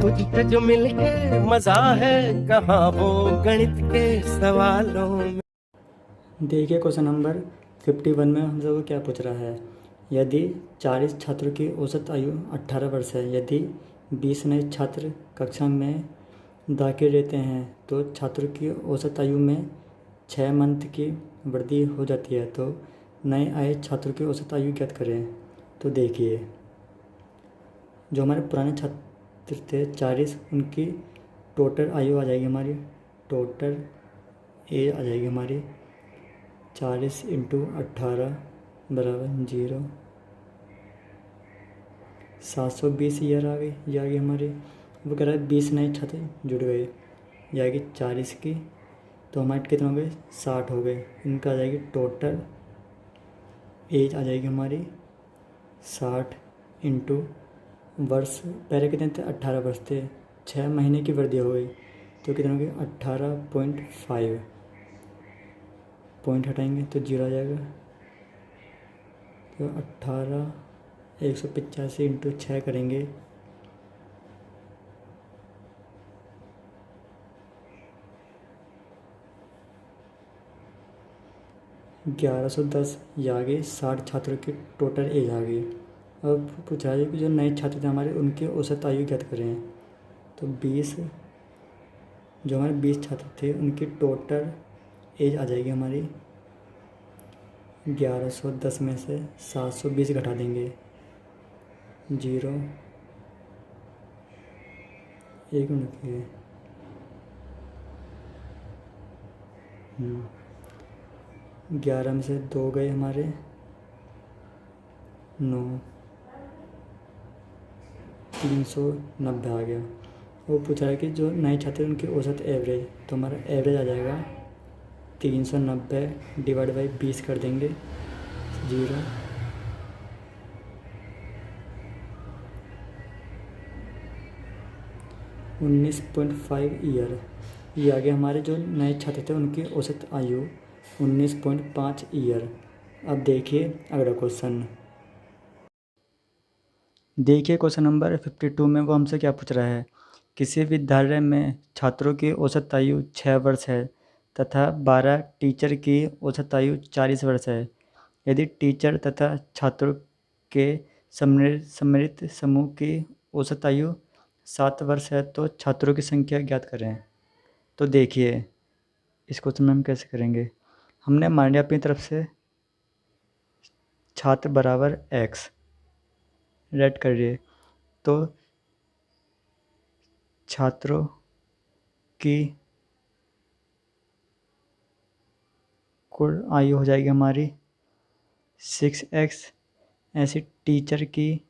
मुझसे जो मिलके मजा है कहाँ वो गणित के सवालों में। देखिए क्वेश्चन नंबर 51 में हमसे वो क्या पूछ रहा है। यदि 40 छात्रों की औसत आयु 18 वर्ष है, यदि 20 नए छात्र कक्षा में दाखिल लेते हैं तो छात्रों की औसत आयु में 6 मंथ की वृद्धि हो जाती है, तो नए आए छात्रों की औसत आयु ज्ञात करें। तो देखिए, जो हमारे पुराने छात्र थे 40, उनकी टोटल आयु आ जाएगी हमारी, टोटल एज आ जाएगी हमारी 40 इंटू 18 बराबर 0, 720 ईयर आ गई। ये आ गई हमारी। वो कह रहा है 20 नए छात्र जुड़ गए, ये आएगी 40 की, तो हमारे कितने हो गए 60 हो गए। इनका आ जाएगी टोटल एज आ जाएगी हमारी 60 इंटू वर्ष, पहले कितने थे 18 वर्ष थे, 6 महीने की वृद्धि हो गई, तो कितने हो गए 18.5, पॉइंट हटाएंगे तो 0 आ जाएगा। तो 185 इंटू 6 करेंगे, 1110। ये आ गई 60 छात्रों की टोटल एज आ गई। अब पूछा है कि जो नए छात्र थे हमारे, उनकी औसत आयु ज्ञात करें। तो 20, जो हमारे 20 छात्र थे उनकी टोटल एज आ जाएगी हमारी 1110 में से 720 घटा देंगे, 0, 1 मिनट के 11 में से 2 गए हमारे 9, 390 आ गया। वो पूछ रहा है कि जो नए छात्र हैं उनकी औसत एवरेज, तो हमारा एवरेज आ जाएगा 390 डिवाइड बाई 20 कर देंगे, 0, 19.5 ईयर। ये आ गया हमारे जो नए छात्र थे उनकी औसत आयु 19.5 ईयर। अब देखिए अगला क्वेश्चन। देखिए क्वेश्चन नंबर 52 में वो हमसे क्या पूछ रहा है। किसी विद्यालय में छात्रों की औसत आयु 6 वर्ष है तथा 12 टीचर की औसत आयु 40 वर्ष है। यदि टीचर तथा छात्रों के सम्मिलित समूह की औसत आयु 7 वर्ष है तो छात्रों की संख्या ज्ञात करें। तो देखिए इस क्वेश्चन में हम कैसे करेंगे। हमने मान लिया अपनी तरफ से छात्र बराबर x रेड कर लिए, तो छात्रों की कुल आयु हो जाएगी हमारी 6x। ऐसी टीचर की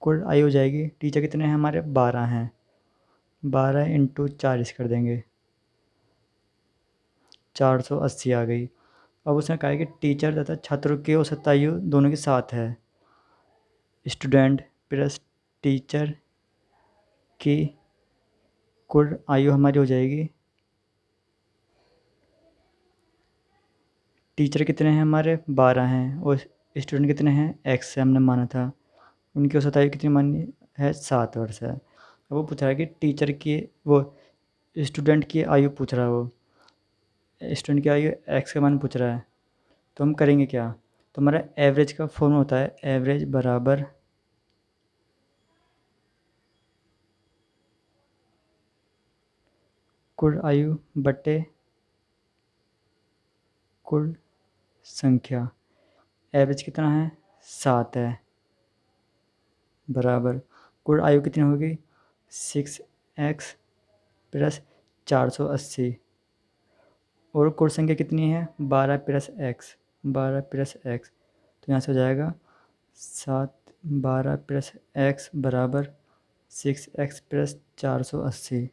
कुल आयु हो जाएगी, टीचर कितने हैं हमारे 12 हैं, 12 इंटू 40 कर देंगे, 480 आ गई। अब उसने कहा है कि टीचर तथा छात्रों की औसत आयु दोनों के साथ है। स्टूडेंट प्लस टीचर की कुल आयु हमारी हो जाएगी, टीचर कितने हैं हमारे 12 हैं और स्टूडेंट कितने हैं x से हमने माना था, उनकी औसत आयु कितनी मानी है 7 वर्ष है। अब वो पूछ रहा है कि टीचर की वो स्टूडेंट की आयु पूछ रहा है, वो स्टूडेंट की आयु x का मान पूछ रहा है। तो हम करेंगे क्या, तो हमारा एवरेज का फॉर्मूला होता है एवरेज बराबर कुल आयु बटे कुल संख्या। एवरेज कितना है 7 है, बराबर कुल आयु कितनी होगी 6x प्लस 480 और कुल संख्या कितनी है 12 प्लस x, 12 प्लस x, तो यहाँ से हो जाएगा 7, 12 प्लस x बराबर 6x प्लस 480,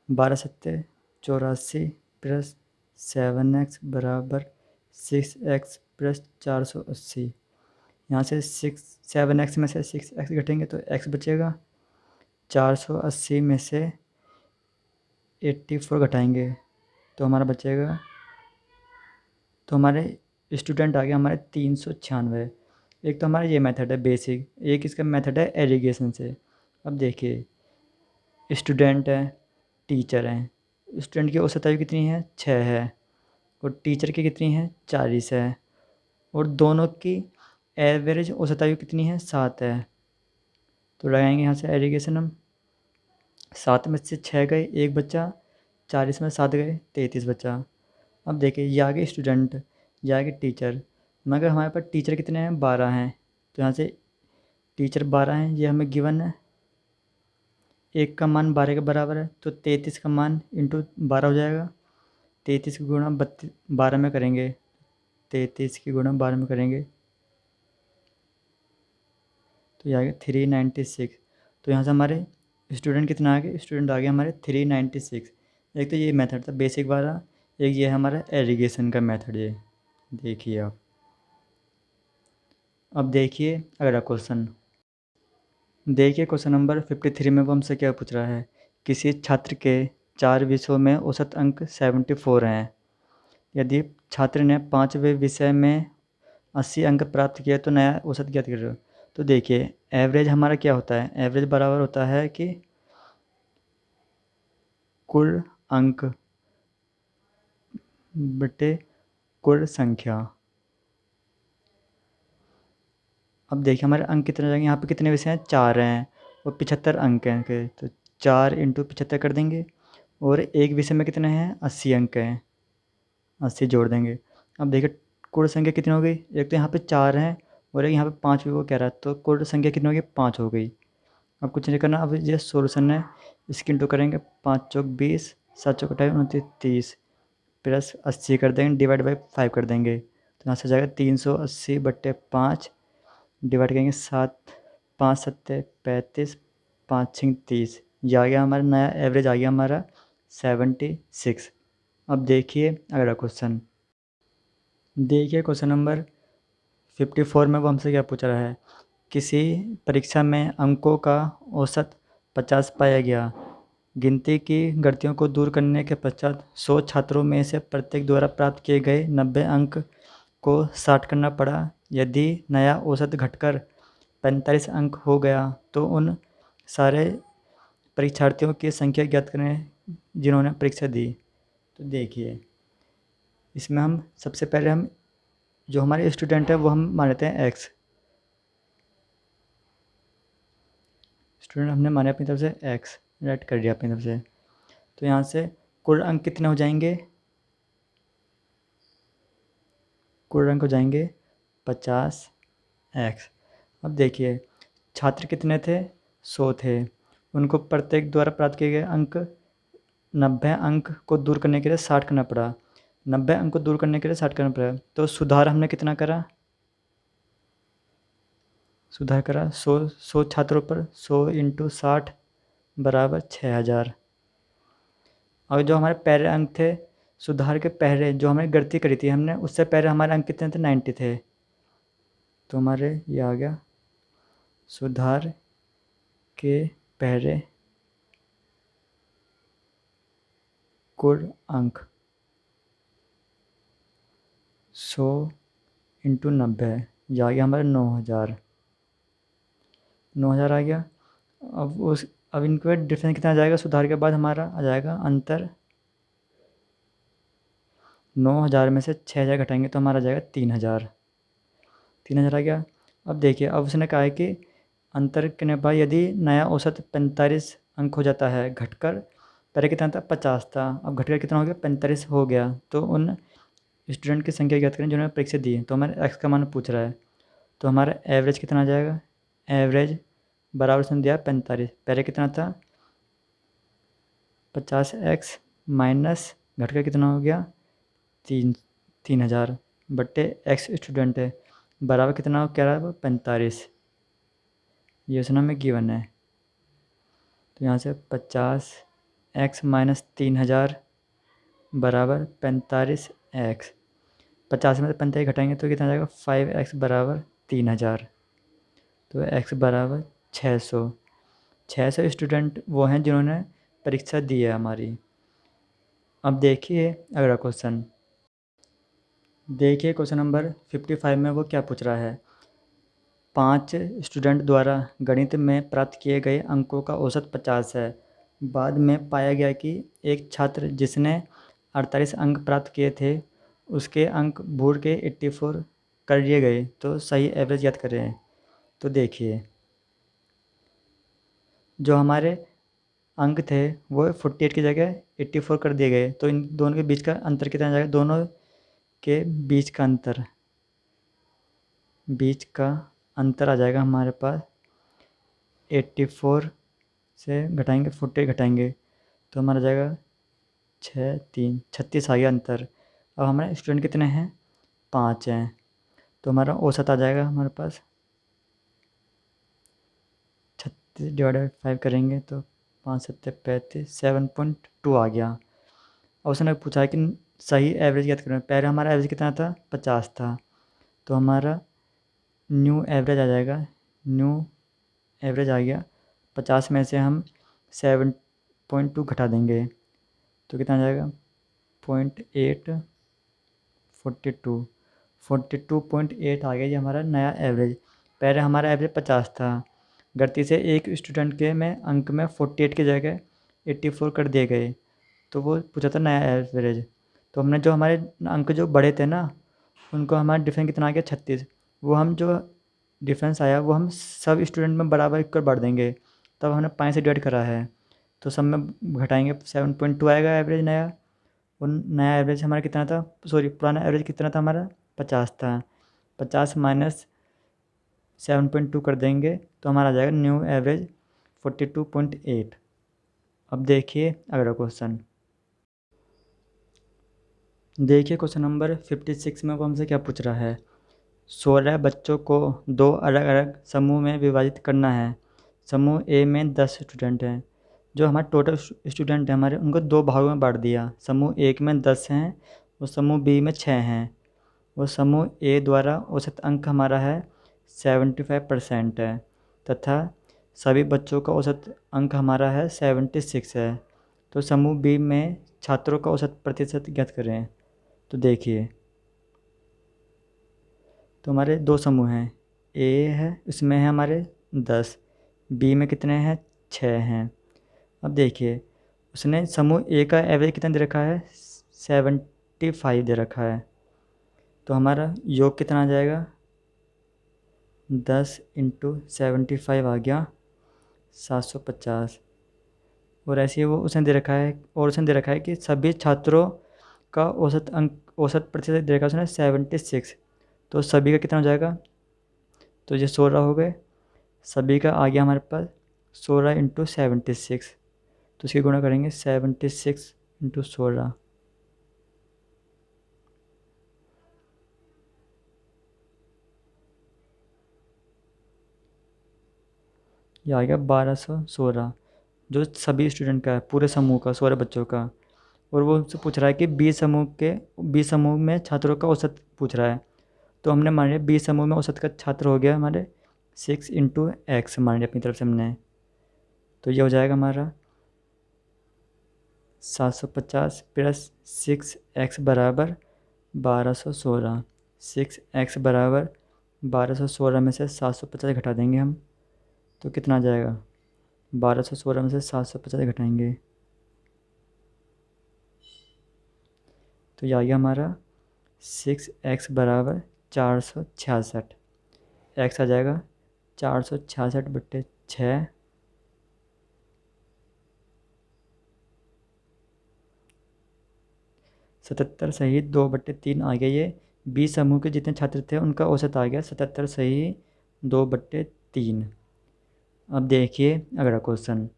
12 सत्ते 84 प्लस 7x बराबर 6x प्लस 480। यहाँ से 7x में से 6x घटेंगे तो x बचेगा, 480 में से 84 घटाएंगे तो हमारा बचेगा, तो हमारे स्टूडेंट आ गया हमारे 396। एक तो हमारा ये मेथड है बेसिक, एक इसका मेथड है एलिगेशन से। अब देखिए, स्टूडेंट है, टीचर है। स्टूडेंट की औसत आयु कितनी है? 6 है। और टीचर की कितनी है? 40 है। और दोनों की एवरेज औसत आयु कितनी है? 7 है। तो लगाएंगे यहाँ से एलिगेशन हम। 7 में से 6 गए, एक बच्चा। 40 में 7 गए, 33 बच्चा। अब देखिए, ये आगे स्टूडेंट, ये आगे टीचर। मगर हमारे पास टीचर कितने हैं? 12 हैं। तो यहाँ से टीचर 12 हैं, ये हमें गिवन है। एक का मान 12 के बराबर है, तो 33 का मान इंटू 12 हो जाएगा। 33 की गुणा 12 में करेंगे, 33 की गुणा 12 में करेंगे तो ये आ गया 396। तो यहाँ से हमारे स्टूडेंट कितना आ गए? स्टूडेंट आ गए हमारे 396। एक तो ये मेथड था बेसिक वाला, एक ये हमारा एलिगेशन का मेथड। ये देखिए आप। अब देखिए अगला क्वेश्चन। देखिए क्वेश्चन नंबर 53 में वो हमसे क्या पूछ रहा है। किसी छात्र के 4 विषयों में औसत अंक 74 हैं। यदि छात्र ने 5वें विषय में 80 अंक प्राप्त किए तो नया औसत ज्ञात करो। तो देखिए, एवरेज हमारा क्या होता है? एवरेज बराबर होता है कि कुल अंक बटे कुल संख्या। अब देखिए हमारे अंक कितने हो जाएंगे? यहाँ पे कितने विषय हैं? 4 हैं और 75 अंक हैं के, तो 4 इंटू 75 कर देंगे। और एक विषय में कितने हैं? 80 अंक हैं, 80 जोड़ देंगे। अब देखिए कुल संख्या कितनी हो गई? एक तो यहाँ पे 4 हैं और एक यहाँ पे 5 भी वो कह रहा है, तो कुल संख्या कितनी हो गई? 5 हो गई। अब कुछ नहीं करना, अब ये सोल्यूशन है, इसकी इंटू करेंगे। 5 चौक 20, 7 चौक 28, 29 30, प्लस 80 कर देंगे, डिवाइड बाई 5 कर देंगे। तो यहाँ से हो जाएगा 380/5, डिवाइड करेंगे 7, 5 सत्ते 35, 5 छिंग 30। ये आ गया हमारा नया एवरेज, आ गया हमारा 76। अब देखिए अगला क्वेश्चन। देखिए क्वेश्चन नंबर 54 में वो हमसे क्या पूछ रहा है। किसी परीक्षा में अंकों का औसत 50 पाया गया। गिनती की गलतियों को दूर करने के पश्चात 100 छात्रों में से प्रत्येक द्वारा प्राप्त किए गए 90 अंक को 60 करना पड़ा। यदि नया औसत घटकर 45 अंक हो गया तो उन सारे परीक्षार्थियों की संख्या ज्ञात करें जिन्होंने परीक्षा दी। तो देखिए, इसमें हम सबसे पहले हम जो हमारे स्टूडेंट है वो हम मान लेते हैं एक्स। स्टूडेंट हमने माने अपनी तरफ से एक्स, राइट कर दिया अपनी तरफ से। तो यहाँ से कुल अंक कितने हो जाएंगे? कुल अंक हो जाएंगे 50x। अब देखिए छात्र कितने थे? 100 थे। उनको प्रत्येक द्वारा प्राप्त किए गए अंक 90 अंक को दूर करने के लिए 60 करना पड़ा। 90 अंक को दूर करने के लिए 60 करना पड़ा, तो सुधार हमने कितना करा? सुधार करा 100 छात्रों पर 100 इंटू 60 बराबर 6000। और जो हमारे पहले अंक थे सुधार के पहले, जो हमने गलती करी थी हमने, उससे पहले हमारे अंक कितने थे? 90 थे। तो हमारे ये आ गया सुधार के पहले कुल अंक 100 इंटू 90, ये आ गया हमारा 9000। 9000 आ गया। अब इनके डिफरेंस कितना आ जाएगा? सुधार के बाद हमारा आ जाएगा अंतर। 9000 में से 6000 घटाएंगे तो हमारा आ जाएगा 3000। 3000 आ गया। अब देखिए, अब उसने कहा है कि अंतर करने के बाद यदि नया औसत 45 अंक हो जाता है घटकर, पहले कितना था? 50 था, अब घटकर कितना हो गया? 45 हो गया। तो उन स्टूडेंट की संख्या ज्ञात करें जिन्होंने परीक्षा दी है। तो हमारे एक्स का मान पूछ रहा है, तो हमारा एवरेज कितना आ जाएगा? एवरेज बराबर उसने दिया 45, पहले कितना था? 50x माइनस घटकर कितना हो गया? 3000 बट्टे एक्स स्टूडेंट है बराबर कितना कह रहा है? 45। ये उसने हमें गिवन है। तो यहाँ से 50x माइनस 3000 बराबर 45x। 50 में से 45 घटाएंगे तो कितना आ जाएगा? 5x बराबर 3000। तो x बराबर 600। 600 स्टूडेंट वो हैं जिन्होंने परीक्षा दी है हमारी। अब देखिए अगला क्वेश्चन। देखिए क्वेश्चन नंबर 55 में वो क्या पूछ रहा है। 5 स्टूडेंट द्वारा गणित में प्राप्त किए गए अंकों का औसत 50 है। बाद में पाया गया कि एक छात्र जिसने 48 अंक प्राप्त किए थे उसके अंक भूल के 84 कर लिए गए, तो सही एवरेज याद करें। तो देखिए, जो हमारे अंक थे वो 48 की जगह 84 कर दिए गए, तो इन दोनों के बीच का अंतर कितना जाएगा? दोनों के बीच का अंतर आ जाएगा हमारे पास 84 से घटाएंगे 48 घटाएंगे तो हमारा जाएगा 6 3 36 आ गया अंतर। अब हमारे स्टूडेंट कितने हैं? 5 हैं, तो हमारा औसत आ जाएगा हमारे पास 36 डिवाइडेड 5 करेंगे तो 5 7 35 7.2 आ गया। और उसने पूछा कि सही एवरेज याद करें। पहले हमारा एवरेज कितना था? 50 था, तो हमारा न्यू एवरेज आ जाएगा। न्यू एवरेज आ गया 50 में से हम 7.2 घटा देंगे तो कितना आ जाएगा? 0.8 42.8 आ गया। ये हमारा नया एवरेज। पहले हमारा एवरेज 50 था, गलती से एक स्टूडेंट के में अंक में 48 की जगह 84 कर दिए गए, तो वो पूछा था नया एवरेज। तो हमने जो हमारे अंक जो बड़े थे ना, उनको हमारा डिफरेंस कितना आ गया? 36। वो हम जो डिफरेंस आया वो हम सब स्टूडेंट में बराबर कर बांट देंगे, तब हमने 5 से डिवाइड करा है, तो सब में घटाएंगे 7.2 आएगा एवरेज नया। और नया एवरेज हमारा कितना था? पुराना एवरेज कितना था हमारा? 50 था। 50 माइनस 7.2 कर देंगे तो हमारा आ जाएगा न्यू एवरेज 42.8। अब देखिए अगला क्वेश्चन। देखिए क्वेश्चन नंबर 56 में वो हमसे क्या पूछ रहा है। 16 बच्चों को 2 अलग अलग समूह में विभाजित करना है। समूह ए में 10 स्टूडेंट हैं। जो हमारे टोटल स्टूडेंट हैं हमारे, उनको 2 भागों में बांट दिया। समूह एक में 10 हैं और समूह बी में 6 हैं। वो समूह ए द्वारा औसत अंक हमारा है 75% है, तथा सभी बच्चों का औसत अंक हमारा है 76 है। तो समूह बी में छात्रों का औसत प्रतिशत ज्ञात करें। तो देखिए, तो हमारे 2 समूह हैं। ए है, इसमें है हमारे 10, बी में कितने हैं? 6 हैं। अब देखिए, उसने समूह ए का एवरेज कितना दे रखा है? 75 दे रखा है, तो हमारा योग कितना आ जाएगा? 10 × 75 आ गया 750। और ऐसे ही वो उसने दे रखा है, और उसने दे रखा है कि सभी छात्रों का औसत प्रतिशत दे रखा है उसने 76, तो सभी का कितना हो जाएगा? तो ये 16 हो गए, सभी का आ गया हमारे पास 16 × 76, तो इसकी गुणा करेंगे 76 × 16। ये आ गया 1216, जो सभी स्टूडेंट का है, पूरे समूह का, 16 बच्चों का। और वो हमसे पूछ रहा है कि बी समूह में छात्रों का औसत पूछ रहा है। तो हमने मान लिया बी समूह में औसत का छात्र हो गया हमारे 6 × x मान लिया अपनी तरफ से हमने। तो ये हो जाएगा हमारा 750 + 6x बराबर 1216। 6x बराबर 1216 में से 750 घटा देंगे हम, तो कितना आ जाएगा? 1216 में से 750 घटाएंगे तो ये आ गया हमारा 6x बराबर 466। x आ जाएगा 466/6। सतहत्तर सही 2/3 आ गया। ये बी समूह के जितने छात्र थे उनका औसत आ गया 77 सही 2/3। अब देखिए अगला क्वेश्चन।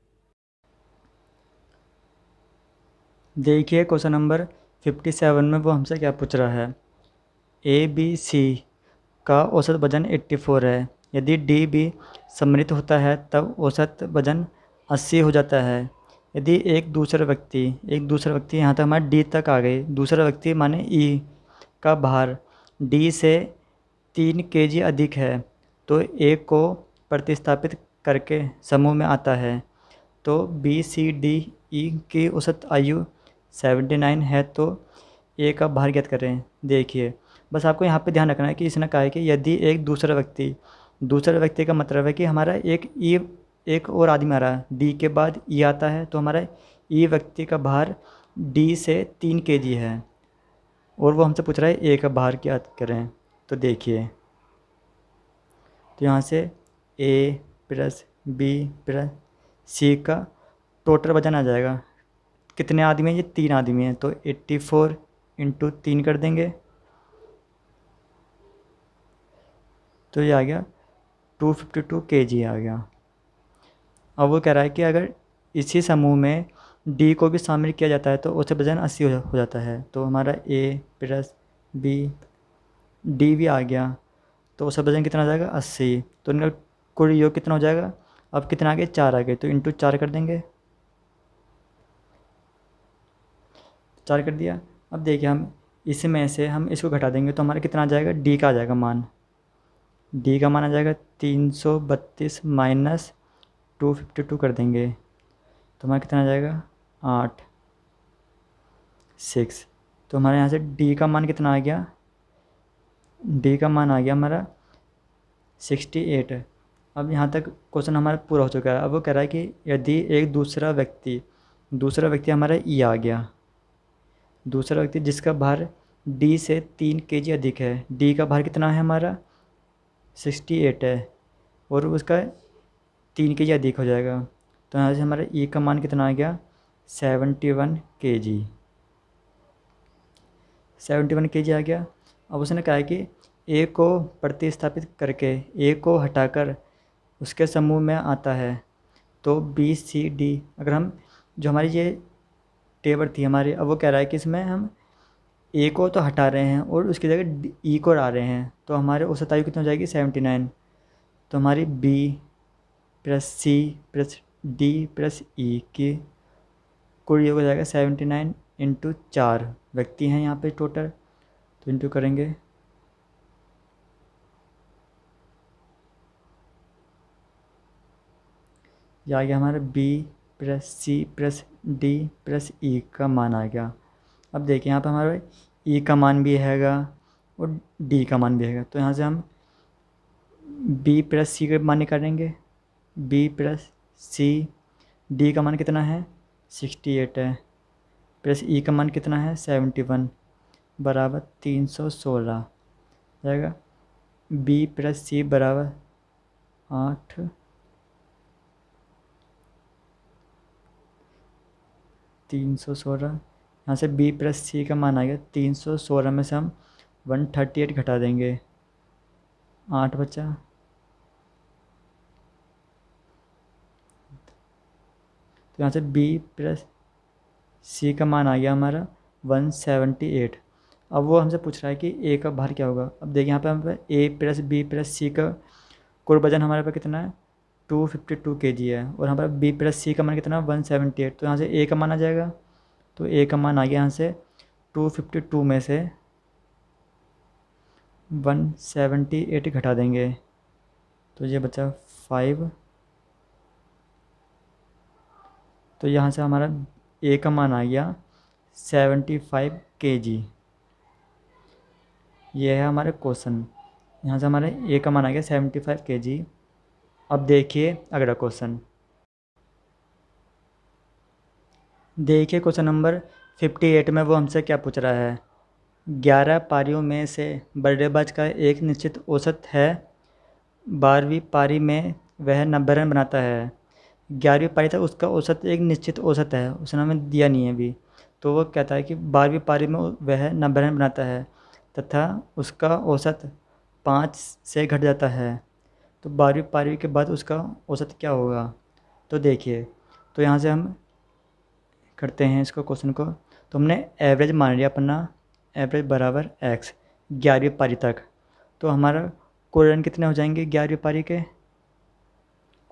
देखिए क्वेश्चन नंबर 57 में वो हमसे क्या पूछ रहा है। ए बी सी का औसत वजन 84 है। यदि डी बी सम्मिलित होता है तब औसत वजन 80 हो जाता है। यदि एक दूसरा व्यक्ति यहाँ तक हमारे डी तक आ गए, दूसरा व्यक्ति माने ई का भार डी से 3 kg अधिक है, तो ए को प्रतिस्थापित करके समूह में आता है। तो बी सी डी ई की औसत आयु 79 है, तो ए का भार ज्ञात करें। देखिए, बस आपको यहाँ पे ध्यान रखना है कि इसने कहा है कि यदि एक दूसरा व्यक्ति दूसरे व्यक्ति का मतलब है कि हमारा एक और आदमी आ रहा है, डी के बाद ई आता है, तो हमारा ई व्यक्ति का भार डी से 3 kg है और वो हमसे पूछ रहा है ए का भार क्या करें। तो देखिए, तो यहाँ से ए प्लस बी प्लस सी का टोटल वजन आ जाएगा। कितने आदमी हैं? ये 3 आदमी हैं, तो 84 इंटू 3 कर देंगे, तो ये आ गया 252 kg आ गया। अब वो कह रहा है कि अगर इसी समूह में डी को भी शामिल किया जाता है तो उससे वजन 80 हो जाता है। तो हमारा ए प्लस बी डी भी आ गया, तो उसका वजन कितना हो जाएगा? 80। तो इनका कुल योग कितना हो जाएगा? अब कितना आ गया? 4 आ गए, तो इंटू 4 कर देंगे, 4 कर दिया। अब देखिए, हम इसमें से हम इसको घटा देंगे तो हमारा कितना आ जाएगा? डी का आ जाएगा मान, डी का मान आ जाएगा 332 माइनस 252 कर देंगे, तो हमारा कितना आ जाएगा? 8 6। तो हमारे यहाँ से डी का मान कितना आ गया? डी का मान आ गया हमारा 68। अब यहाँ तक क्वेश्चन हमारा पूरा हो चुका है। अब वो कह रहा है कि यदि एक दूसरा व्यक्ति हमारा ई आ गया, दूसरा व्यक्ति जिसका भार डी से 3 kg अधिक है, डी का भार कितना है हमारा? 68 है और उसका 3 kg अधिक हो जाएगा, तो यहाँ से हमारा ई का मान कितना आ गया? 71 kg, 71 kg आ गया। अब उसने कहा है कि ए को प्रतिस्थापित करके ए को हटाकर उसके समूह में आता है, तो बी सी डी, अगर हम जो हमारी ये टेबल थी हमारी, अब वो कह रहा है कि इसमें हम ए को तो हटा रहे हैं और उसकी जगह ई को ला रहे हैं, तो हमारे औसत आयु कितनी हो जाएगी? 79। तो हमारी B plus C plus D plus E की कुल योग हो जाएगा 79 इंटू 4 व्यक्ति हैं यहाँ पे टोटल, तो इंटू करेंगे, ये आ गया हमारा B plus C plus D plus E का मान आ गया। अब देखिए, यहाँ पे हमारा ई का मान भी हैगा और डी का मान भी हैगा, तो यहाँ से हम बी प्लस सी का मान निकालेंगे, बी प्लस सी, डी का मान कितना है? 68 है, प्लस ई का मान कितना है? 71 बराबर 316 जाएगा। बी प्लस सी बराबर 8 316, यहाँ से बी प्लस सी का मान आ गया 316 में से हम 138 घटा देंगे, 8 बचा, तो यहाँ से बी प्लस सी का मान आ गया हमारा 178। अब वो हमसे पूछ रहा है कि ए का भार क्या होगा। अब देखिए, यहाँ पे हम ए प्लस बी प्लस सी का कुल वजन हमारे पास कितना है? 252 kg है और हमारा बी प्लस सी का मान कितना है? 178। तो यहाँ से ए का मान आ जाएगा, तो ए का मान आ गया यहाँ से 252 में से 178 घटा देंगे, तो ये बचा 5। तो यहाँ से हमारा ए का मान आ गया 75 kg। ये है हमारे क्वेश्चन, यहाँ से हमारे ए का मान आ गया 75 kg। अब देखिए अगला क्वेश्चन, देखिए क्वेश्चन नंबर 58 में वो हमसे क्या पूछ रहा है। 11 पारियों में से बल्लेबाज का एक निश्चित औसत है, 12वीं पारी में वह 90 रन बनाता है। 11वीं पारी तक उसका औसत एक निश्चित औसत है, उसने हमें दिया नहीं है अभी, तो वो कहता है कि 12वीं पारी में वह 90 रन बनाता है तथा उसका औसत 5 से घट जाता है, तो 12वीं पारी के बाद उसका औसत क्या होगा। तो देखिए, तो यहाँ से हम करते हैं इसको क्वेश्चन को, तो हमने एवरेज मान लिया अपना, एवरेज बराबर एक्स 11वीं पारी तक, तो हमारा कुल रन कितने हो जाएंगे 11वीं पारी के?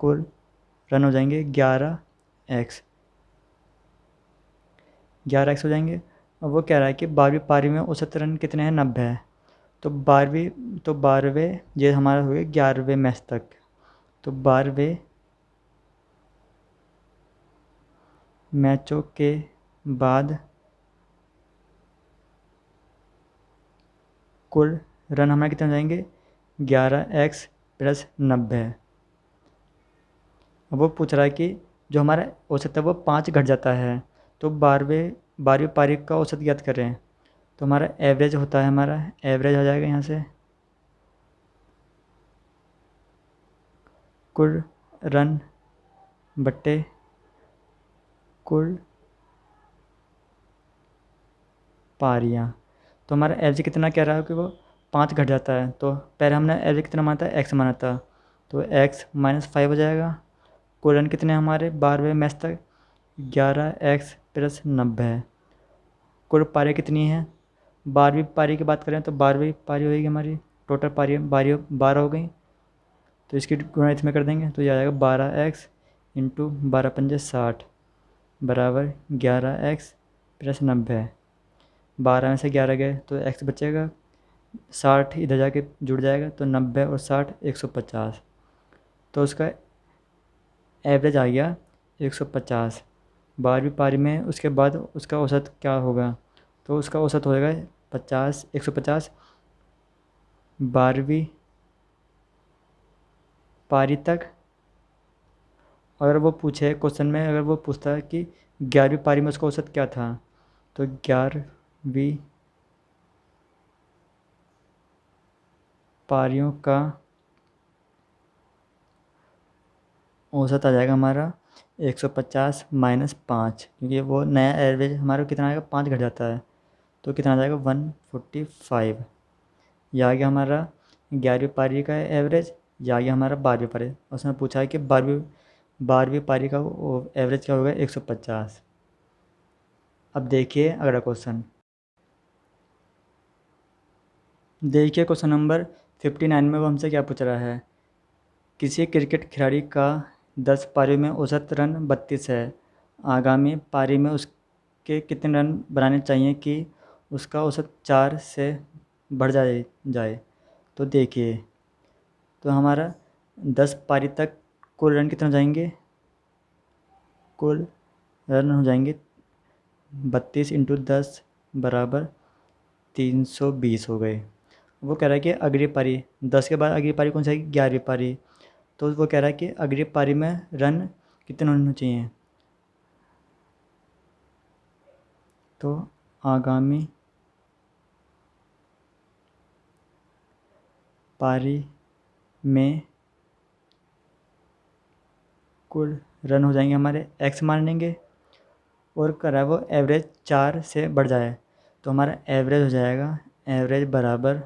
कुल रन हो जाएंगे 11x, 11x हो जाएंगे। अब वो कह रहा है कि 12वीं पारी में औसत रन कितने हैं? 90 है, तो 12वें ये हमारा हो गया 11वें मैच तक, तो 12वें मैचों के बाद कुल रन हमारे कितने हो जाएंगे? 11x plus 90। अब वो पूछ रहा है कि जो हमारा औसत है वो 5 घट जाता है, तो बारहवीं पारी का औसत ज्ञात करें। तो हमारा एवरेज होता है, हमारा एवरेज हो जाएगा यहाँ से कुल रन बट्टे कुल पारियाँ। तो हमारा एवरेज कितना कह रहा है कि वो 5 घट जाता है, तो पहले हमने एवरेज कितना माना था, एक्स माना था, तो एक्स -5 हो जाएगा। कुल रन कितने हमारे 12वें मैच तक, 11x प्लस 90 है। कुल पारी कितनी है, 12वीं पारी की बात करें तो 12वीं पारी होगी हमारी, टोटल पारी 12 हो गई, तो इसकी गुणा इसमें कर देंगे तो ये आ जाएगा 12x इंटू 12×5 = 60 बराबर 11x प्लस 90। 12 में से 11 गए तो x बचेगा, 60 इधर जाके जुड़ जाएगा, तो 90 और 60 150। तो उसका एवरेज आ गया 150 12वीं पारी में। उसके बाद उसका औसत क्या होगा, तो उसका औसत हो जाएगा 150 12वीं पारी तक। अगर वो पूछे क्वेश्चन में, अगर वो पूछता है कि 11वीं पारी में उसका औसत क्या था, तो 11वीं पारियों का औसत आ जाएगा हमारा 150 - 5, क्योंकि वो नया एवरेज हमारा कितना आएगा, 5 घट जाता है, तो कितना आ जाएगा 145। यह आ गया हमारा 11वीं पारी का एवरेज, यह आ गया हमारा 12वीं पारी। उसने पूछा है कि 12वीं पारी का एवरेज क्या होगा, 150। अब देखिए अगला क्वेश्चन, देखिए क्वेश्चन नंबर 59 में वो हमसे क्या पूछ रहा है। किसी क्रिकेट खिलाड़ी का 10 पारी में औसत रन 32 है, आगामी पारी में उसके कितने रन बनाने चाहिए कि उसका औसत 4 से बढ़ जाए। तो देखिए, तो हमारा 10 पारी तक कुल रन कितने हो जाएंगे, कुल रन हो जाएंगे 32 × 10 बराबर 320 हो गए। वो कह रहा है कि अगली पारी 10 के बाद अगली पारी कौन सी आएगी, 11वीं पारी। तो वो कह रहा है कि अगली पारी में रन कितने होने चाहिए, तो आगामी पारी में कुल रन हो जाएंगे हमारे, एक्स मान लेंगे, और कर रहा है वो एवरेज 4 से बढ़ जाए, तो हमारा एवरेज हो जाएगा, एवरेज बराबर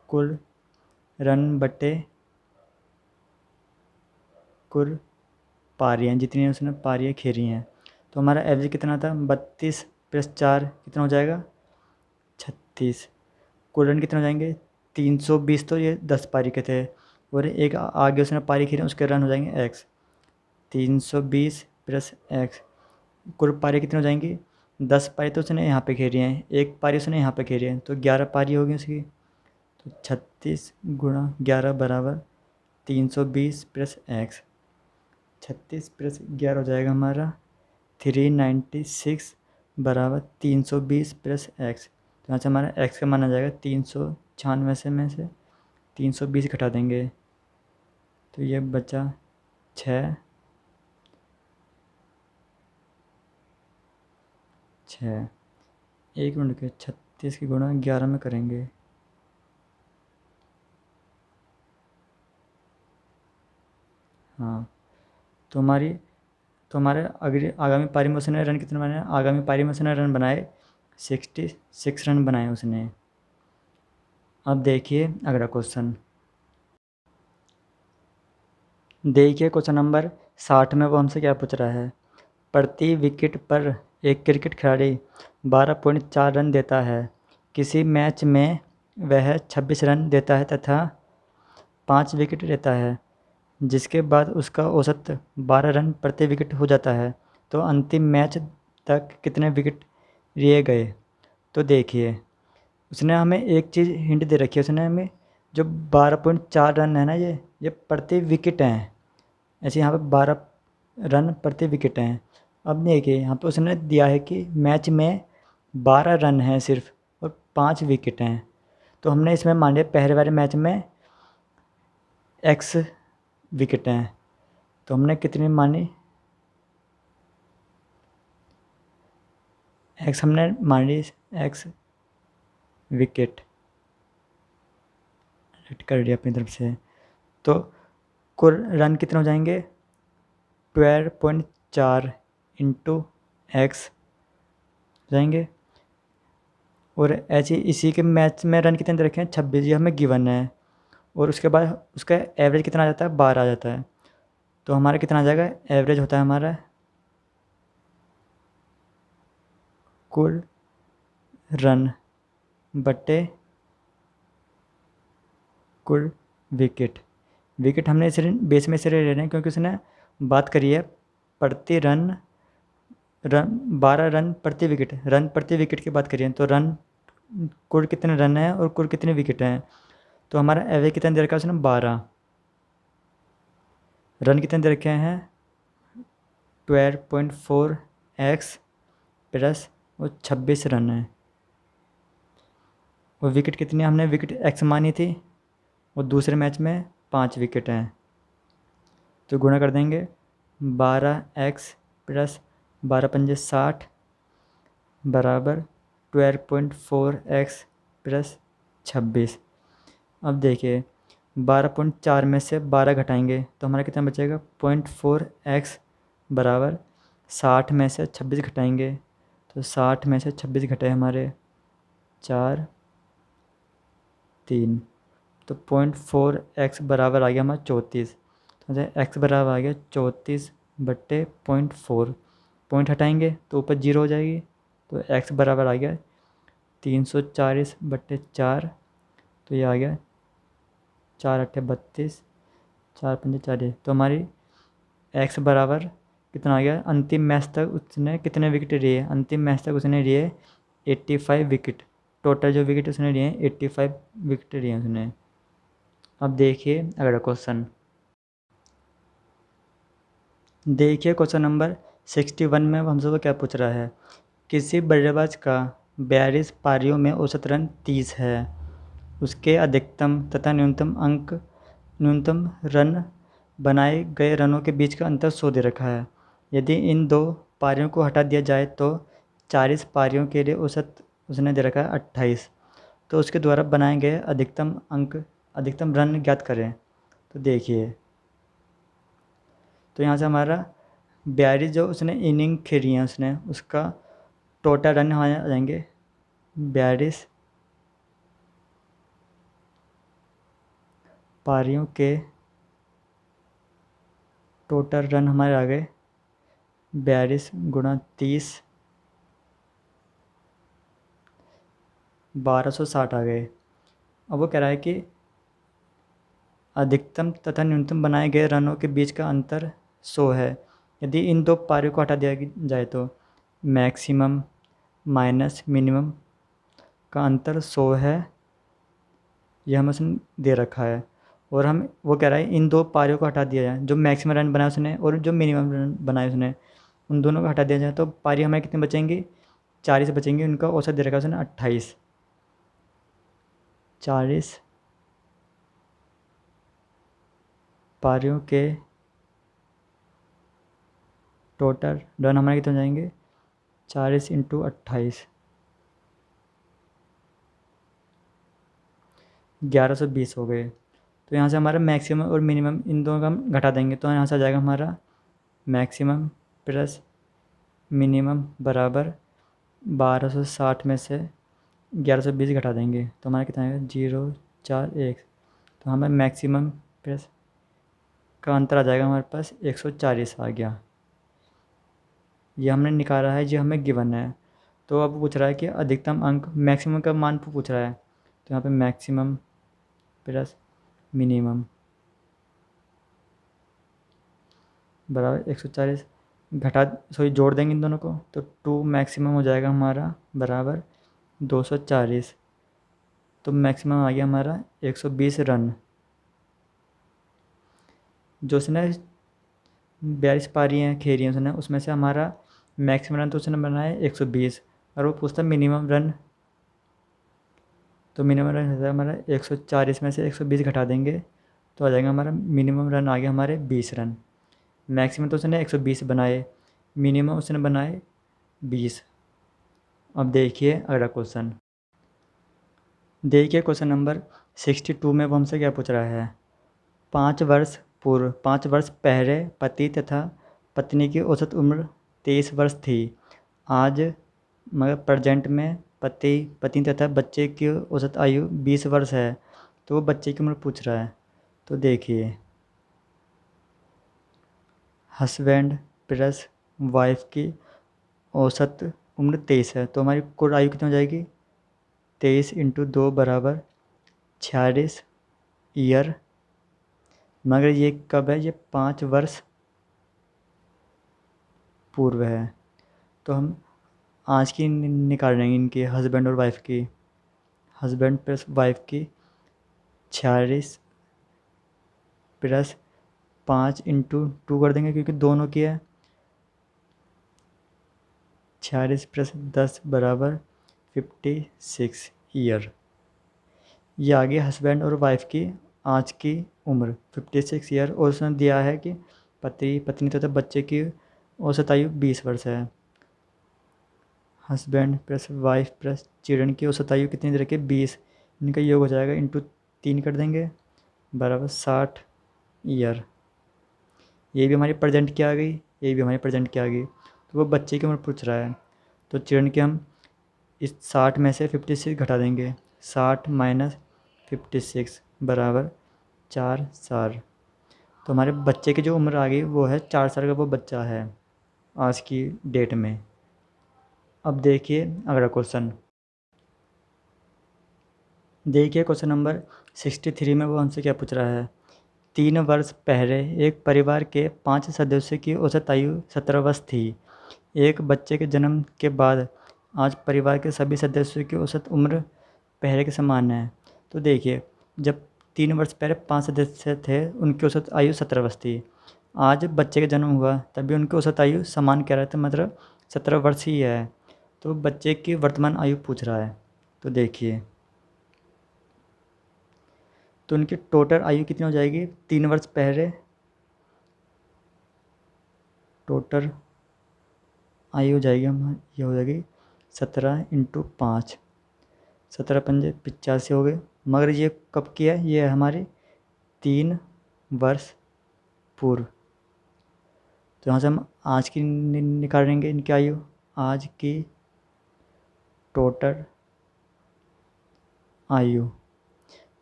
कुल रन बटे कुल पारियाँ, जितनी उसने पारियाँ खेली हैं। तो हमारा एवरेज कितना था, 32 + 4 कितना हो जाएगा, 36। कुल रन कितने हो जाएंगे, 320, तो ये 10 पारी के थे, और एक आगे उसने पारी खेली, उसके रन हो जाएंगे एक्स, 320 + x। कुल पारी कितनी हो जाएंगी, 10 पारी तो उसने यहाँ पे खेली हैं, एक पारी उसने यहाँ पे खेली है, तो 11 पारी होगी उसकी। तो 36 × 11 बराबर 320 + x, 36 + 11 हो जाएगा हमारा 396 बराबर 320 + x। तो यहाँ से हमारा x का मान आ जाएगा 396 में से 320 घटा देंगे, तो ये बचा 6 एक मिनट के 36 की गुणा 11 में करेंगे, हाँ। तो हमारे आगामी पारी में उसने रन कितने बनाए, आगामी पारी में उसने रन बनाए 66 रन बनाए उसने। अब देखिए अगला क्वेश्चन, देखिए क्वेश्चन नंबर 60 में वो हमसे क्या पूछ रहा है। प्रति विकेट पर एक क्रिकेट खिलाड़ी 12.4 रन देता है, किसी मैच में वह 26 रन देता है तथा 5 विकेट लेता है, जिसके बाद उसका औसत 12 रन प्रति विकेट हो जाता है, तो अंतिम मैच तक कितने विकेट लिए गए। तो देखिए, उसने हमें एक चीज़ हिंट दे रखी है, उसने हमें जो 12.4 रन है ना, ये प्रति विकेट हैं, ऐसे यहाँ पे 12 रन प्रति विकेट हैं। अब देखिए यहाँ पे उसने दिया है कि मैच में 12 रन हैं सिर्फ और 5 विकेट हैं, तो हमने इसमें मान लिया पहले वाले मैच में x विकेट हैं, तो हमने कितनी मानी, x हमने मान ली x विकेट रेड कर दिया अपनी तरफ से। तो कुल रन कितने हो जाएंगे, 12.4 इंटू एक्स जाएंगे। और ऐसे इसी के मैच में रन कितने दे रखे हैं, 26, ये हमें गिवन है। और उसके बाद उसका एवरेज कितना आ जाता है, 12 आ जाता है। तो हमारा कितना आ जाएगा, एवरेज होता है हमारा कुल रन बटे कुल विकेट। विकेट हमने इस बेस में से ले रहे हैं क्योंकि उसने बात करी है प्रति रन 12 रन प्रति विकेट, रन प्रति विकेट की बात करी है। तो रन कुल कितने रन हैं और कुल कितने विकेट हैं। तो हमारा एवरेज कितना दे रखा है उसने, 12। रन कितने दे रखे हैं, 12.4 एक्स प्लस वो 26 रन है। और विकेट कितनी हमने विकेट एक्स मानी थी, और दूसरे मैच में 5 विकेट हैं। तो गुणा कर देंगे, 12x प्लस 12 पंजे 60 बराबर 12.4x प्लस 26। अब देखिए 12.4 में से 12 घटाएंगे तो हमारा कितना बचेगा, 0.4x बराबर 60 में से 26 घटाएंगे तो 60 में से 26 घटे हमारे 4 3, तो 0.4x बराबर आ गया हमारा 34। तो x बराबर आ गया 34 बट्टे 0.4, पॉइंट हटाएंगे तो ऊपर 0 हो जाएगी। तो x बराबर आ गया 340 बट्टे 4, तो ये आ गया 4 अट्ठे 32, 4 पंजे 40। तो हमारी x बराबर कितना आ गया, अंतिम मैच तक उसने कितने विकेट लिए, अंतिम मैच तक उसने लिए 85 विकेट। टोटल जो विकेट उसने लिए 85 विकेट लिए उसने। अब देखिए अगला क्वेश्चन, देखिए क्वेश्चन नंबर 61 में हमसे वो क्या पूछ रहा है। किसी बल्लेबाज का 42 पारियों में औसत रन 30 है, उसके अधिकतम तथा न्यूनतम रन बनाए गए रनों के बीच का अंतर 100 दे रखा है। यदि इन दो पारियों को हटा दिया जाए तो 40 पारियों के लिए औसत उसने दे रखा है 28। तो उसके द्वारा बनाए गए अधिकतम रन ज्ञात करें। तो देखिए, तो यहाँ से हमारा 42 जो उसने इनिंग खेली है उसने, उसका टोटल रन आ जाएंगे 42 पारियों के टोटल रन हमारे आ गए 42 गुणा 30, 1260 आ गए। अब वो कह रहा है कि अधिकतम तथा न्यूनतम बनाए गए रनों के बीच का अंतर 100 है। यदि इन दो पारियों को हटा दिया जाए तो मैक्सिमम माइनस मिनिमम का अंतर 100 है, यह हमें उसने दे रखा है। और हम वो कह रहा है इन दो पारियों को हटा दिया जाए, जो मैक्सिमम रन बनाए उसने और जो मिनिमम रन बनाए उसने, उन दोनों को हटा दिया जाए तो पारी हमें कितनी बचेंगी, 40 बचेंगी। उनका औसत दे रखा है उसने 28। 40 पारियों के टोटल रन हमारे कितने हो जाएंगे, 40 इंटू 28, 1120 हो गए। तो यहाँ से हमारा मैक्सिमम और मिनिमम इन दोनों का हम घटा देंगे तो यहाँ से आ जाएगा हमारा मैक्सिमम प्लस मिनिमम बराबर 1260 में से 1120 घटा देंगे तो हमारा कितना आएगा, 0 4 1। तो हमें मैक्सिमम प्लस का अंतर आ जाएगा हमारे पास 140 आ गया। ये हमने निकाला है, जो हमें गिवन है। तो अब पूछ रहा है कि अधिकतम अंक मैक्सिमम का मान पूछ रहा है, तो यहाँ पे मैक्सिमम प्लस मिनिमम बराबर 140 घटा जोड़ देंगे इन दोनों को तो 2 मैक्सिमम हो जाएगा हमारा बराबर 240। तो मैक्सिमम आ गया हमारा 120 रन। जो उसने 42 पारियाँ खेली हैं उसने, उसमें से हमारा मैक्सिमम रन तो उसने बनाया 120, और वो पूछता मिनिमम रन, तो मिनिमम रन है हमारा 140 में से 120 घटा देंगे तो आ जाएगा हमारा मिनिमम रन आ गया हमारे 20 रन। मैक्सिमम तो उसने 120 बनाए, मिनिमम उसने बनाए 20। अब देखिए अगला क्वेश्चन। देखिए क्वेश्चन नंबर 62 में वो हमसे क्या पूछ रहा है। 5 वर्ष पूर्व 5 वर्ष पहले पति तथा पत्नी की औसत उम्र 23 वर्ष थी। आज मगर प्रेजेंट में पति पत्नी तथा बच्चे की औसत आयु 20 वर्ष है। तो वो बच्चे की उम्र पूछ रहा है। तो देखिए हस्बैंड प्लस वाइफ की औसत उम्र 23 है, तो हमारी कुल आयु कितनी हो जाएगी। 23 इंटू 2 बराबर 46 ईयर। मगर ये कब है, ये 5 वर्ष पूर्व है। तो हम आज की निकाल लेंगे इनकी, हस्बैंड और वाइफ की। हस्बैंड प्लस वाइफ की 46 प्लस 5 इंटू 2 कर देंगे क्योंकि दोनों की है। 46 प्लस 10 बराबर 56 ईयर। ये आ गई हस्बैंड और वाइफ की आज की उम्र 56 ईयर। और उसने दिया है कि पति पत्नी तथा बच्चे की औसत आयु 20 वर्ष है। Husband plus wife plus children की औसत आयु कितनी दे रखी है 20। इनका योग हो जाएगा इंटू 3 कर देंगे बराबर 60 ईयर। ये भी हमारी प्रेजेंट की आ गई, ये भी हमारी प्रेजेंट की आ गई। तो वो बच्चे की उम्र पूछ रहा है। तो चिल्ड्रन की हम इस 60 में से 56 घटा देंगे। 60 माइनस 56 बराबर 4 साल। तो हमारे बच्चे की जो उम्र आ गई वो है 4 साल का, वो बच्चा है आज की डेट में। अब देखिए अगला क्वेश्चन। देखिए क्वेश्चन नंबर 63 में वो हमसे क्या पूछ रहा है। 3 वर्ष पहले एक परिवार के 5 सदस्यों की औसत आयु 17 वर्ष थी। एक बच्चे के जन्म के बाद आज परिवार के सभी सदस्यों की औसत उम्र पहले के समान है। तो देखिए जब 3 वर्ष पहले 5 सदस्य थे उनकी औसत आयु 17 वर्ष थी। आज बच्चे का जन्म हुआ तभी उनकी औसत आयु समान कह रहा था, मतलब 17 वर्ष ही है। तो बच्चे की वर्तमान आयु पूछ रहा है। तो देखिए तो उनकी टोटल आयु कितनी हो जाएगी। 3 वर्ष पहले टोटल आयु हो जाएगी ये हो जाएगी 17 इंटू 5, 17 पंजे 85 हो गए। मगर ये कब की है, ये है हमारी 3 वर्ष पूर्व। तो यहाँ से हम आज की निकालेंगे इनकी आयु। आज की टोटल आयु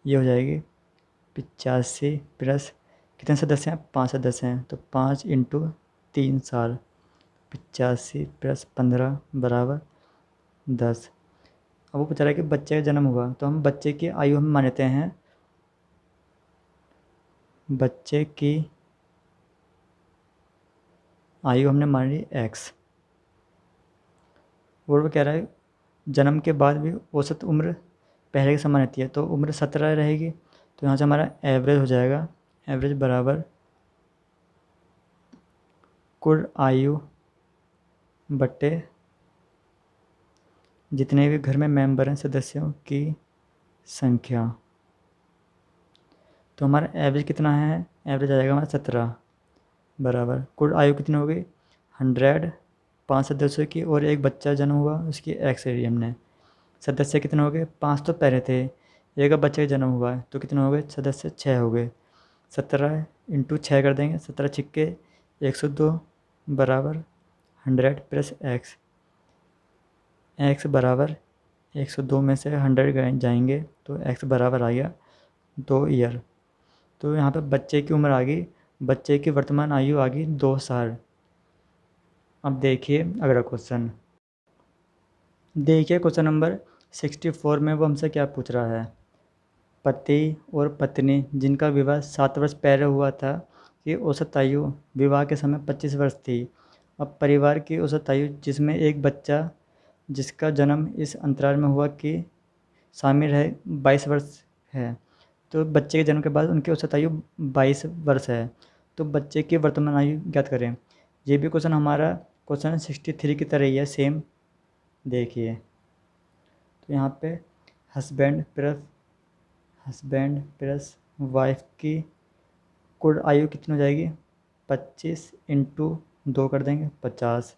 ये हो जाएगी 85 प्लस कितने सदस्य हैं, 5 सदस्य हैं। तो 5 इंटू 3 साल, 85 प्लस 15 बराबर 10। अब वो पूछ रहा है कि बच्चे का जन्म हुआ, तो हम बच्चे की आयु हम मानते हैं, बच्चे की आयु हमने मान ली x। और वो कह रहा है जन्म के बाद भी औसत उम्र पहले के समान रहती है, तो उम्र 17 रहेगी। तो यहाँ से हमारा एवरेज हो जाएगा, एवरेज बराबर कुल आयु बटे जितने भी घर में मेंबर हैं सदस्यों की संख्या। तो हमारा एवरेज कितना है, एवरेज आ जाएगा हमारा 17 बराबर कुल आयु कितनी हो गई 100, 5 सदस्यों की और एक बच्चा जन्म हुआ उसकी एक्स एरिया हमने। सदस्य कितने हो गए, 5 तो पहले थे, एक अब बच्चे का जन्म हुआ है तो कितने हो गए सदस्य 6 हो गए। 17 इंटू 6 कर देंगे, 17 छिक्के 102 बराबर 100 प्लस एक्स। एक्स बराबर 102 में से 100 जाएंगे तो एक्स बराबर आ गया 2 ईयर। तो यहाँ पे बच्चे की उम्र आ गई, बच्चे की वर्तमान आयु आ गई 2 साल। अब देखिए अगला क्वेश्चन। देखिए क्वेश्चन नंबर 64 में वो हमसे क्या पूछ रहा है। पति और पत्नी जिनका विवाह 7 वर्ष पहले हुआ था की औसत आयु विवाह के समय 25 वर्ष थी। अब परिवार की औसत आयु जिसमें एक बच्चा जिसका जन्म इस अंतराल में हुआ कि शामिल है 22 वर्ष है। तो बच्चे के जन्म के बाद उनकी औसत आयु 22 वर्ष है। तो बच्चे की वर्तमान आयु ज्ञात करें। ये भी क्वेश्चन हमारा क्वेश्चन 63 की तरह ही है, सेम। देखिए तो यहाँ पे हस्बैंड प्लस वाइफ की कुल आयु कितनी हो जाएगी? 25 इंटू 2 कर देंगे 50।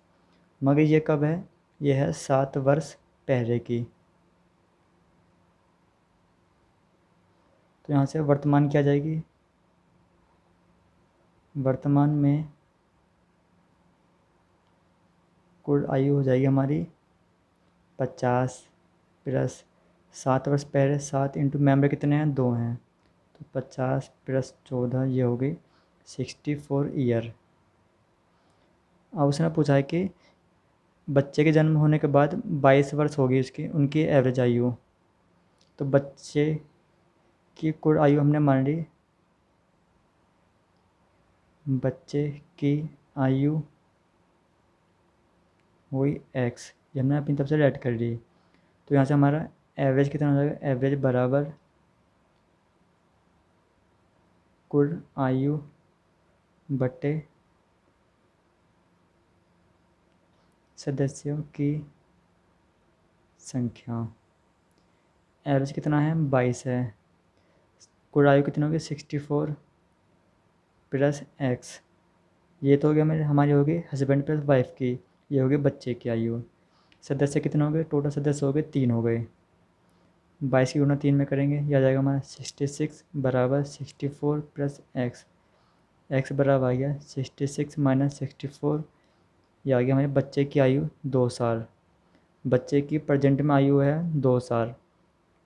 मगर ये कब है? ये है 7 वर्ष पहले की। तो यहाँ से वर्तमान क्या जाएगी? वर्तमान में कुल आयु हो जाएगी हमारी 50 प्लस 7 वर्ष पहले। 7 इंटू मेंबर कितने हैं? 2 हैं, तो 50 प्लस 14 ये हो गई 64 ईयर। अब उसने पूछा है कि बच्चे के जन्म होने के बाद 22 वर्ष होगी उसकी उनकी एवरेज आयु। तो बच्चे की कुल आयु हमने मान ली, बच्चे की आयु वही x, ये हमने अपनी तरफ से ऐड कर ली। तो यहाँ से हमारा एवरेज कितना हो जाएगा? एवरेज बराबर कुल आयु बटे सदस्यों की संख्या। एवरेज कितना है? 22 है। कुल आयु कितनी होगी? 64 प्लस x। ये तो हो गया हमारी होगी हस्बैंड प्लस वाइफ की, ये होगी बच्चे की आयु। सदस्य कितने हो गए? टोटल सदस्य हो गए 3 हो गए। 22 की गुणा 3 में करेंगे, यह आ जाएगा हमारा 66 बराबर 64 प्लस x बराबर आ गया 66 माइनस 64। ये आ गया हमारे बच्चे की आयु 2 साल। बच्चे की प्रेजेंट में आयु है 2 साल।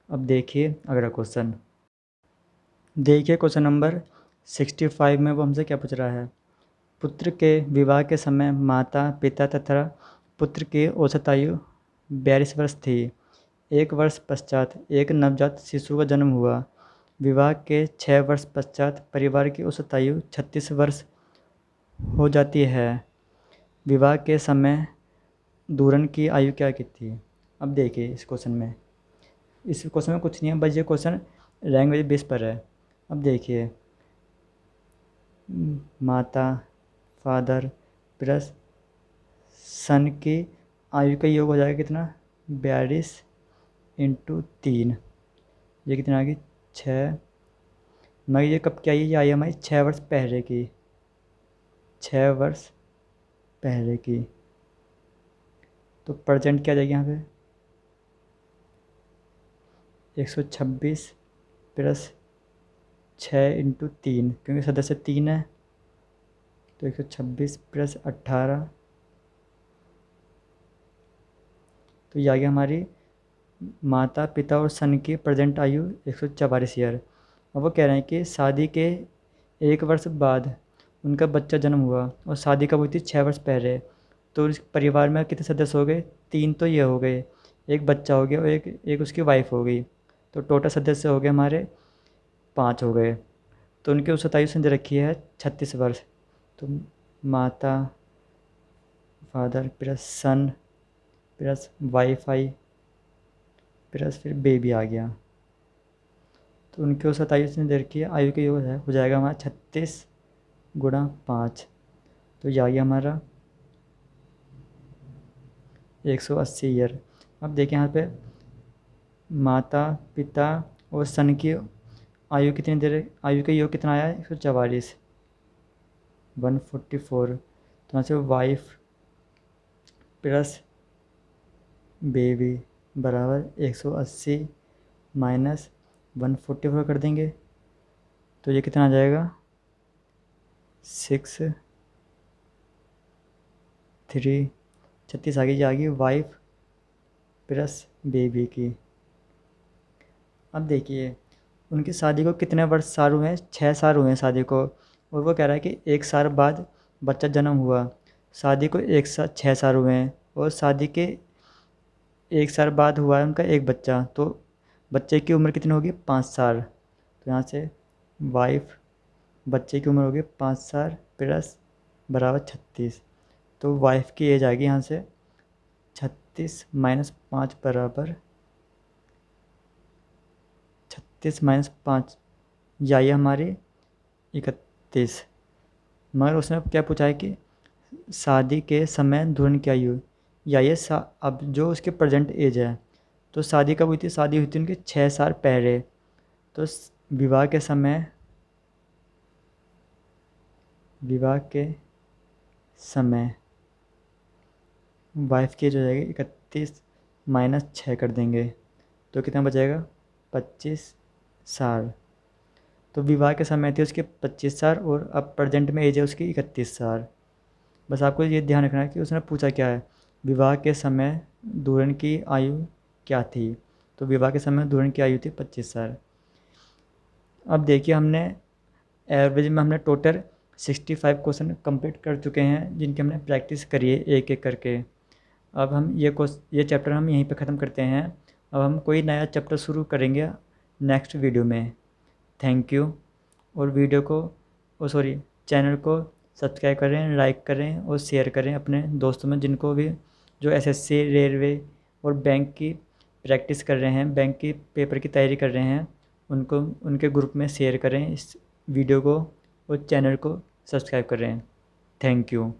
अब देखिए अगला क्वेश्चन। देखिए क्वेश्चन नंबर 65 में वो हमसे क्या पूछ रहा है। पुत्र के विवाह के समय माता पिता तथा पुत्र की औसत आयु 42 वर्ष थी। 1 वर्ष पश्चात एक नवजात शिशु का जन्म हुआ। विवाह के 6 वर्ष पश्चात परिवार की औसत आयु 36 वर्ष हो जाती है। विवाह के समय दूरन की आयु क्या की थी? अब देखिए इस क्वेश्चन में कुछ नहीं है, बस ये क्वेश्चन लैंग्वेज बेस पर है। अब देखिए माता फादर प्लस सन की आयु का योग हो जाएगा कितना? 42 इंटू 3, ये कितना आ गई? 6। मगर ये कब क्या ये आई हमारी 6 वर्ष पहले की, 6 वर्ष पहले की। तो परसेंट क्या जाएगी यहाँ पे? 126 प्लस 6 इंटू 3, क्योंकि सदस्य 3 है, तो 126 प्लस 18, तो ये आ गया हमारी माता पिता और सन की प्रेजेंट आयु 144 ईयर। अब वो कह रहे हैं कि शादी के 1 वर्ष बाद उनका बच्चा जन्म हुआ और शादी कब हुई थी? 6 वर्ष पहले। तो इस परिवार में कितने सदस्य हो गए? 3 तो ये हो गए, एक बच्चा हो गया और एक उसकी वाइफ हो गई, तो टोटल सदस्य हो गए हमारे 5 हो गए। तो उनकी औसत आयु दे रखी है 36 वर्ष। तो माता father plus son plus wife आई प्लस फिर बेबी आ गया, तो उनकी औसत आयु दे रखी है। आयु के योग हो जाएगा हमारा 36 गुणा 5, तो ये आ गया हमारा 180 ईयर। अब देखिए यहाँ पे माता पिता और सन की आयु कितनी दे रहे? आयु का योग कितना आया है? 144, 144। तो यहाँ से वाइफ प्लस बेबी बराबर 180 माइनस 144 कर देंगे, तो ये कितना आ जाएगा? 6 3 36 आ गई वाइफ प्लस बेबी की। अब देखिए उनकी शादी को कितने वर्ष साल हुए हैं? 6 साल हुए हैं शादी को, और वो कह रहा है कि 1 साल बाद बच्चा जन्म हुआ। शादी को 6 साल हुए हैं और शादी के 1 साल बाद हुआ है उनका एक बच्चा, तो बच्चे की उम्र कितनी होगी? 5 साल। तो यहाँ से वाइफ बच्चे की उम्र होगी 5 साल प्लस बराबर 36, तो वाइफ की एज आएगी यहाँ से 36 माइनस 5 बराबर 36 माइनस 5, ये हमारी 31। मगर उसने क्या पूछा है कि शादी के समय दुल्हन की आयु, अब जो उसकी प्रेजेंट एज है, तो शादी कब हुई थी? शादी हुई थी उनके 6 साल पहले। तो विवाह के समय वाइफ की एज हो जाएगी 31 माइनस 6 कर देंगे तो कितना बचेगा? 25 साल। तो विवाह के समय थे उसके 25 साल और अब प्रेजेंट में एज है उसकी 31 साल। बस आपको ये ध्यान रखना है कि उसने पूछा क्या है, विवाह के समय दुल्हन की आयु क्या थी। तो विवाह के समय दुल्हन की आयु थी 25 साल। अब देखिए हमने एवरेज में हमने टोटल 65 क्वेश्चन कंप्लीट कर चुके हैं जिनकी हमने प्रैक्टिस करी है एक एक करके। अब हम ये चैप्टर हम यहीं पे ख़त्म करते हैं। अब हम कोई नया चैप्टर शुरू करेंगे नेक्स्ट वीडियो में। Thank you. और चैनल को सब्सक्राइब करें, लाइक करें और शेयर करें अपने दोस्तों में जिनको भी जो एसएससी, रेलवे और बैंक की प्रैक्टिस कर रहे हैं, बैंक की पेपर की तैयारी कर रहे हैं, उनको उनके ग्रुप में शेयर करें इस वीडियो को और चैनल को सब्सक्राइब करें। Thank you.